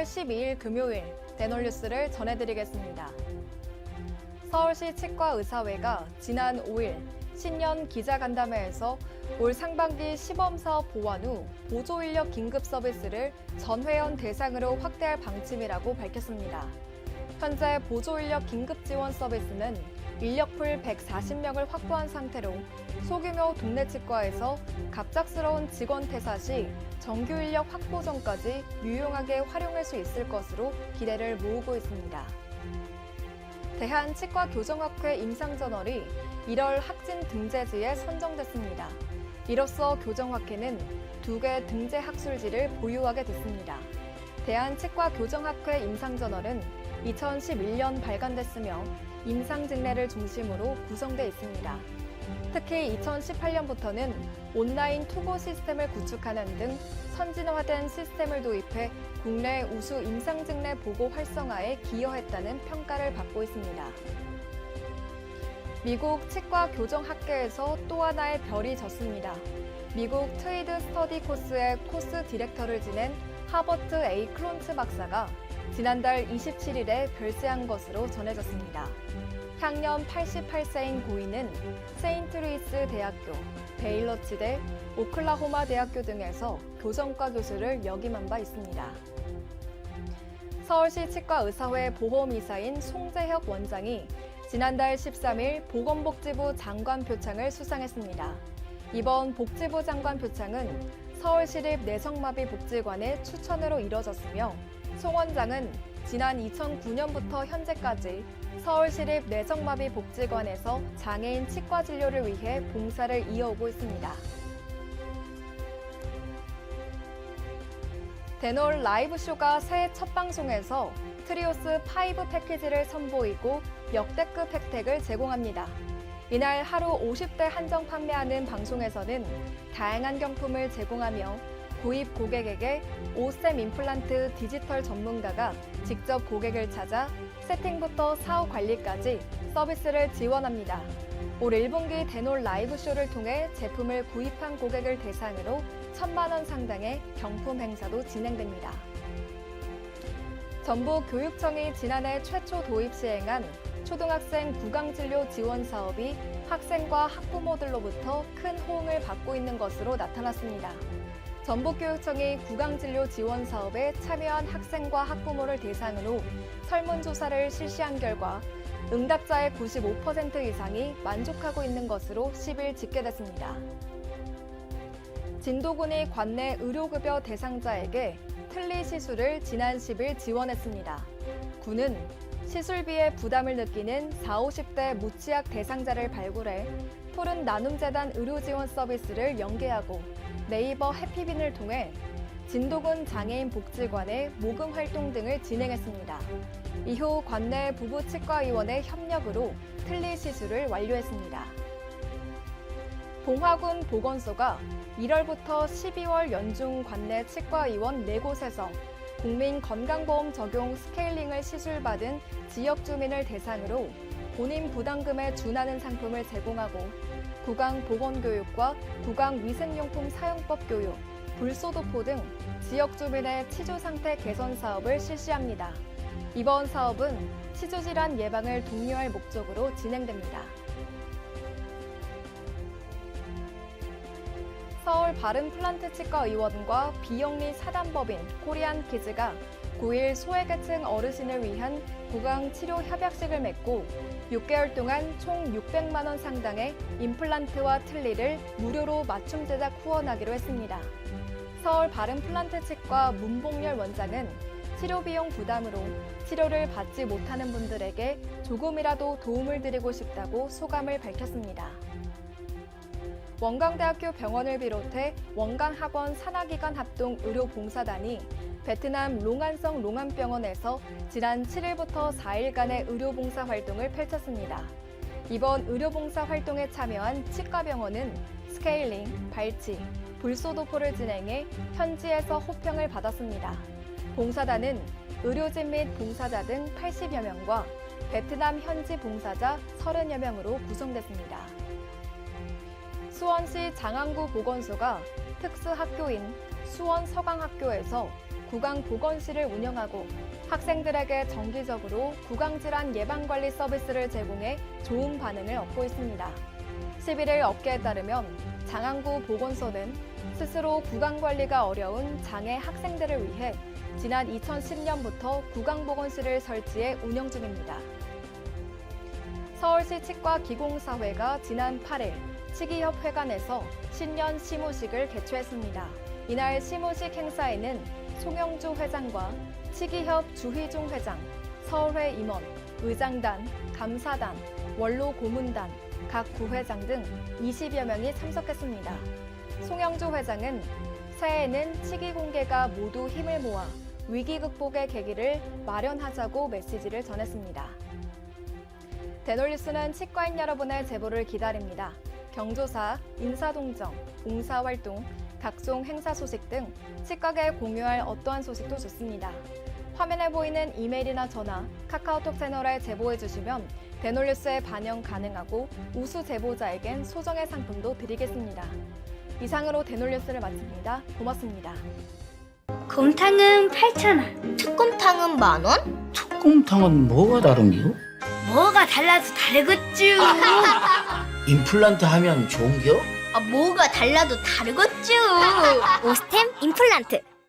10월 12일 금요일 대놀뉴스를 전해드리겠습니다. 서울시 치과의사회가 지난 5일 신년 기자간담회에서 올 상반기 시범사업 보완 후 보조인력 긴급 서비스를 전 회원 대상으로 확대할 방침이라고 밝혔습니다. 현재 보조인력 긴급 지원 서비스는 인력풀 140명을 확보한 상태로 소규모 동네 치과에서 갑작스러운 직원 퇴사 시 정규 인력 확보 전까지 유용하게 활용할 수 있을 것으로 기대를 모으고 있습니다. 대한치과교정학회 임상저널이 1월 학진 등재지에 선정됐습니다. 이로써 교정학회는 2개 등재 학술지를 보유하게 됐습니다. 대한치과교정학회 임상저널은 2011년 발간됐으며 임상직례를 중심으로 구성돼 있습니다. 특히 2018년부터는 온라인 투고 시스템을 구축하는 등 선진화된 시스템을 도입해 국내 우수 임상직례 보고 활성화에 기여했다는 평가를 받고 있습니다. 미국 치과교정학계에서 또 하나의 별이 졌습니다. 미국 트위드 스터디 코스의 코스 디렉터를 지낸 하버트 A. 클론츠 박사가 지난달 27일에 별세한 것으로 전해졌습니다. 향년 88세인 고인은 세인트루이스 대학교, 베일러치대, 오클라호마 대학교 등에서 교정과 교수를 역임한 바 있습니다. 서울시 치과의사회 보험이사인 송재혁 원장이 지난달 13일 보건복지부 장관 표창을 수상했습니다. 이번 복지부 장관 표창은 서울시립 내성마비 복지관의 추천으로 이뤄졌으며 송 원장은 지난 2009년부터 현재까지 서울시립 내성마비 복지관에서 장애인 치과 진료를 위해 봉사를 이어오고 있습니다. 대놀 라이브쇼가 새해 첫 방송에서 트리오스 5 패키지를 선보이고 역대급 혜택을 제공합니다. 이날 하루 50대 한정 판매하는 방송에서는 다양한 경품을 제공하며 구입 고객에게 5셈 임플란트 디지털 전문가가 직접 고객을 찾아 세팅부터 사후 관리까지 서비스를 지원합니다. 올 1분기 대놀 라이브쇼를 통해 제품을 구입한 고객을 대상으로 1,000만 원 상당의 경품 행사도 진행됩니다. 전북교육청이 지난해 최초 도입 시행한 초등학생 구강진료 지원 사업이 학생과 학부모들로부터 큰 호응을 받고 있는 것으로 나타났습니다. 전북교육청이 구강진료 지원 사업에 참여한 학생과 학부모를 대상으로 설문조사를 실시한 결과 응답자의 95% 이상이 만족하고 있는 것으로 10일 집계됐습니다. 진도군이 관내 의료급여 대상자에게 틀니 시술을 지난 10일 지원했습니다. 군은 시술비에 부담을 느끼는 40, 50대 무치약 대상자를 발굴해 푸른 나눔재단 의료지원 서비스를 연계하고 네이버 해피빈을 통해 진도군 장애인 복지관의 모금 활동 등을 진행했습니다. 이후 관내 부부치과의원의 협력으로 틀니 시술을 완료했습니다. 봉화군 보건소가 1월부터 12월 연중 관내 치과의원 4곳에서 국민건강보험 적용 스케일링을 시술받은 지역 주민을 대상으로 본인 부담금에 준하는 상품을 제공하고 구강보건교육과 구강위생용품 사용법 교육, 불소도포 등 지역 주민의 치주 상태 개선 사업을 실시합니다. 이번 사업은 치주질환 예방을 독려할 목적으로 진행됩니다. 서울 바른플란트치과의원과 비영리 사단법인 코리안키즈가 9일 소외계층 어르신을 위한 구강치료 협약식을 맺고 6개월 동안 총 600만 원 상당의 임플란트와 틀니를 무료로 맞춤 제작 후원하기로 했습니다. 서울 바른플란트치과 문봉열 원장은 치료 비용 부담으로 치료를 받지 못하는 분들에게 조금이라도 도움을 드리고 싶다고 소감을 밝혔습니다. 원광대학교 병원을 비롯해 원광학원 산하기관 합동 의료봉사단이 베트남 롱안성 롱안병원에서 지난 7일부터 4일간의 의료봉사 활동을 펼쳤습니다. 이번 의료봉사 활동에 참여한 치과병원은 스케일링, 발치, 불소도포를 진행해 현지에서 호평을 받았습니다. 봉사단은 의료진 및 봉사자 등 80여 명과 베트남 현지 봉사자 30여 명으로 구성됐습니다. 수원시 장안구 보건소가 특수학교인 수원 서강학교에서 구강보건실을 운영하고 학생들에게 정기적으로 구강질환 예방관리 서비스를 제공해 좋은 반응을 얻고 있습니다. 11일 업계에 따르면 장안구 보건소는 스스로 구강관리가 어려운 장애 학생들을 위해 지난 2010년부터 구강보건실을 설치해 운영 중입니다. 서울시 치과기공사회가 지난 8일 치기협회관에서 신년 시무식을 개최했습니다. 이날 시무식 행사에는 송영주 회장과 치기협 주희중 회장, 서울회 임원, 의장단, 감사단, 원로 고문단, 각 부회장 등 20여 명이 참석했습니다. 송영주 회장은 새해에는 치기 공개가 모두 힘을 모아 위기 극복의 계기를 마련하자고 메시지를 전했습니다. 대놀뉴스는 치과인 여러분의 제보를 기다립니다. 경조사, 인사동정, 봉사활동, 각종 행사 소식 등 치과계에 공유할 어떠한 소식도 좋습니다. 화면에 보이는 이메일이나 전화, 카카오톡 채널에 제보해 주시면 대놀뉴스에 반영 가능하고 우수 제보자에겐 소정의 상품도 드리겠습니다. 이상으로 대놀뉴스를 마칩니다. 고맙습니다. 곰탕은 8,000원. 특곰탕은 10,000원? 특곰탕은 뭐가 다른겨? 뭐가 달라도 다르겠쥬. 임플란트 하면 좋은겨? 뭐가 달라도 다르겠죠. 오스템 임플란트.